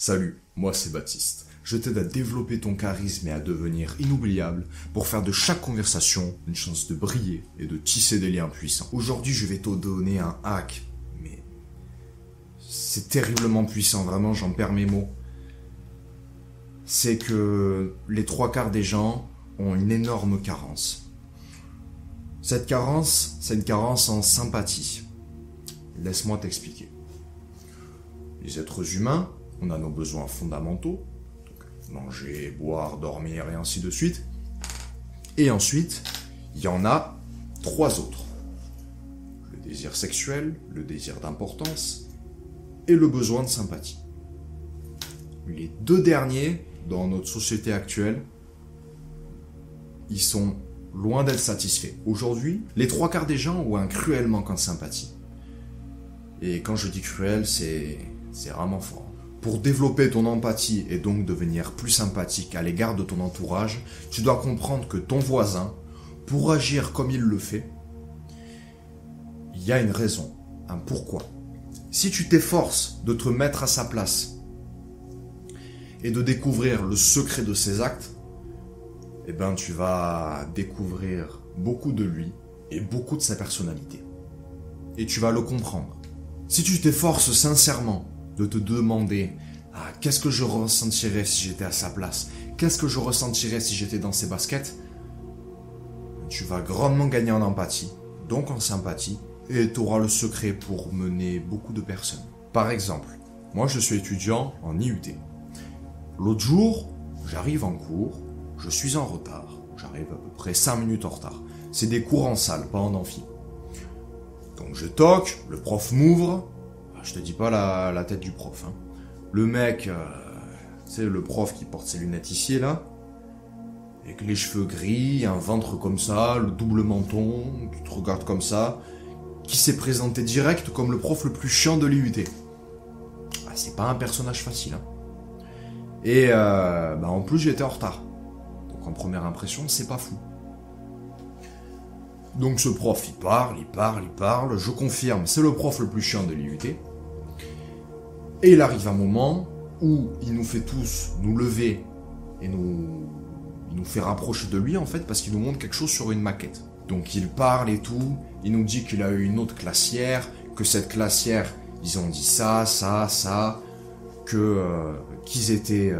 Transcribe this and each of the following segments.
Salut, moi c'est Baptiste. Je t'aide à développer ton charisme et à devenir inoubliable pour faire de chaque conversation une chance de briller et de tisser des liens puissants. Aujourd'hui, je vais te donner un hack, mais c'est terriblement puissant, vraiment, j'en perds mes mots. C'est que les 3/4 des gens ont une énorme carence. Cette carence, c'est une carence en sympathie. Laisse-moi t'expliquer. Les êtres humains, on a nos besoins fondamentaux, donc manger, boire, dormir et ainsi de suite. Et ensuite, il y en a 3 autres. Le désir sexuel, le désir d'importance et le besoin de sympathie. Les 2 derniers, dans notre société actuelle, ils sont loin d'être satisfaits. Aujourd'hui, les 3/4 des gens ont un cruel manque en sympathie. Et quand je dis cruel, c'est vraiment fort. Pour développer ton empathie et donc devenir plus sympathique à l'égard de ton entourage, tu dois comprendre que ton voisin, pour agir comme il le fait, il y a une raison, un pourquoi. Si tu t'efforces de te mettre à sa place et de découvrir le secret de ses actes, eh ben tu vas découvrir beaucoup de lui et beaucoup de sa personnalité. Et tu vas le comprendre. Si tu t'efforces sincèrement de te demander qu'est-ce que je ressentirais si j'étais à sa place, qu'est-ce que je ressentirais si j'étais dans ses baskets, tu vas grandement gagner en empathie, donc en sympathie, et tu auras le secret pour mener beaucoup de personnes. Par exemple, moi je suis étudiant en IUT. L'autre jour, j'arrive en cours, je suis en retard, j'arrive à peu près 5 minutes en retard. C'est des cours en salle, pas en amphi. Donc je toque, le prof m'ouvre, je te dis pas la tête du prof. Hein. Le mec, c'est le prof qui porte ses lunettes ici là, avec les cheveux gris, un ventre comme ça, le double menton, tu te regardes comme ça, qui s'est présenté direct comme le prof le plus chiant de l'IUT. C'est pas un personnage facile. Hein. Et en plus j'étais en retard. Donc en première impression, c'est pas fou. Donc ce prof, il parle, je confirme, c'est le prof le plus chiant de l'IUT. Et il arrive un moment où il nous fait tous nous lever et il nous fait rapprocher de lui en fait parce qu'il nous montre quelque chose sur une maquette. Donc il parle et tout, il nous dit qu'il a eu une autre classière, que cette classière, ils ont dit ça, qu'ils étaient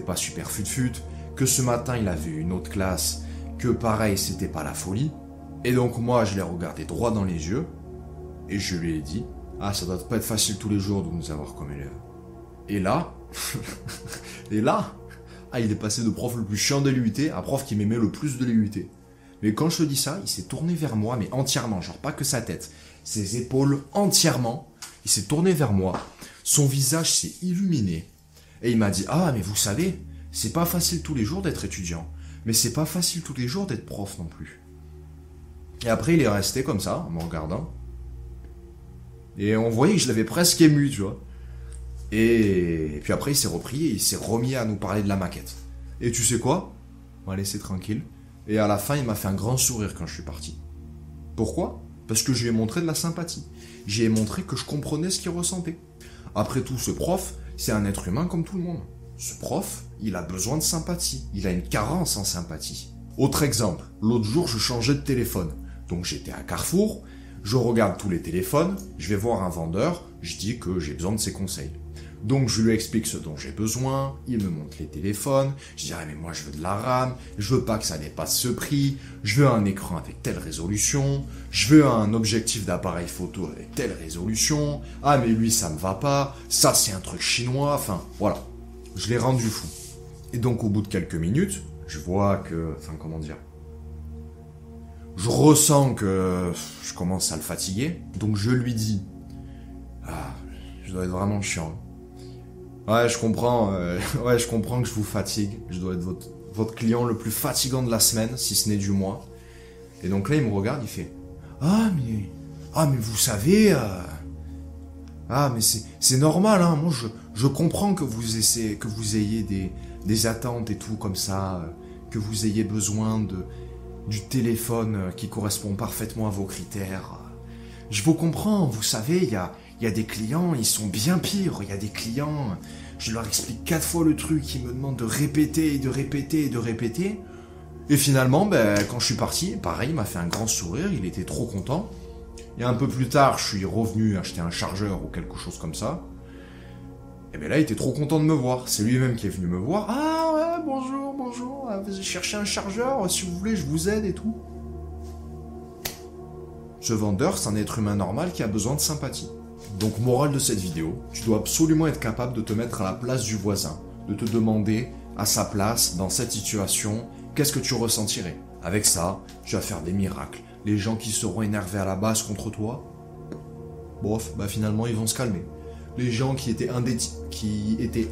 pas super fut-fut, que ce matin il avait eu une autre classe, que pareil, c'était pas la folie. Et donc moi, je l'ai regardé droit dans les yeux, et je lui ai dit, ça doit pas être facile tous les jours de nous avoir comme élèves. Et là, il est passé de prof le plus chiant de l'IUT à prof qui m'aimait le plus de l'IUT. Mais quand je te dis ça, il s'est tourné vers moi, mais entièrement, genre pas que sa tête, ses épaules entièrement, il s'est tourné vers moi, son visage s'est illuminé, et il m'a dit, mais vous savez, c'est pas facile tous les jours d'être étudiant. Mais c'est pas facile tous les jours d'être prof non plus. Et après, il est resté comme ça, en me regardant. Et on voyait que je l'avais presque ému, tu vois. Et puis après, il s'est repris et il s'est remis à nous parler de la maquette. Et tu sais quoi ? On m'a laissé tranquille. Et à la fin, il m'a fait un grand sourire quand je suis parti. Pourquoi ? Parce que je lui ai montré de la sympathie. J'ai montré que je comprenais ce qu'il ressentait. Après tout, ce prof, c'est un être humain comme tout le monde. Ce prof, il a besoin de sympathie. Il a une carence en sympathie. Autre exemple, l'autre jour, je changeais de téléphone. Donc j'étais à Carrefour, je regarde tous les téléphones, je vais voir un vendeur, je dis que j'ai besoin de ses conseils. Donc je lui explique ce dont j'ai besoin, il me montre les téléphones, je dis mais moi je veux de la RAM, je veux pas que ça dépasse ce prix, je veux un écran avec telle résolution, je veux un objectif d'appareil photo avec telle résolution, mais lui ça me va pas, ça c'est un truc chinois, enfin voilà. Je l'ai rendu fou. Et donc au bout de quelques minutes, je vois que... je ressens que je commence à le fatiguer. Donc je lui dis... je dois être vraiment chiant. Ouais, je comprends que je vous fatigue. Je dois être votre client le plus fatigant de la semaine, si ce n'est du mois. Et donc là, il me regarde, il fait... mais vous savez... mais c'est normal, hein. Moi, je comprends que vous ayez des attentes et tout comme ça, que vous ayez besoin du téléphone qui correspond parfaitement à vos critères. Je vous comprends, vous savez, il y a Il y a des clients, ils sont bien pires. Il y a des clients, je leur explique 4 fois le truc, ils me demandent de répéter et de répéter et de répéter. Et finalement, quand je suis parti, pareil, il m'a fait un grand sourire, il était trop content. Et un peu plus tard, je suis revenu acheter un chargeur ou quelque chose comme ça. Et bien là, il était trop content de me voir. C'est lui-même qui est venu me voir. Ah ouais, bonjour, vous cherchez un chargeur, si vous voulez, je vous aide et tout. Ce vendeur, c'est un être humain normal qui a besoin de sympathie. Donc, morale de cette vidéo, tu dois absolument être capable de te mettre à la place du voisin, de te demander, à sa place, dans cette situation, qu'est-ce que tu ressentirais. Avec ça, tu vas faire des miracles. Les gens qui seront énervés à la base contre toi, bof, finalement, ils vont se calmer. Les gens qui étaient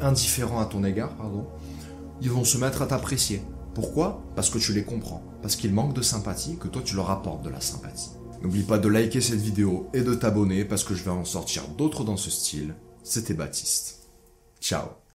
indifférents à ton égard, ils vont se mettre à t'apprécier. Pourquoi ? Parce que tu les comprends. Parce qu'ils manquent de sympathie et que toi, tu leur apportes de la sympathie. N'oublie pas de liker cette vidéo et de t'abonner parce que je vais en sortir d'autres dans ce style. C'était Baptiste. Ciao.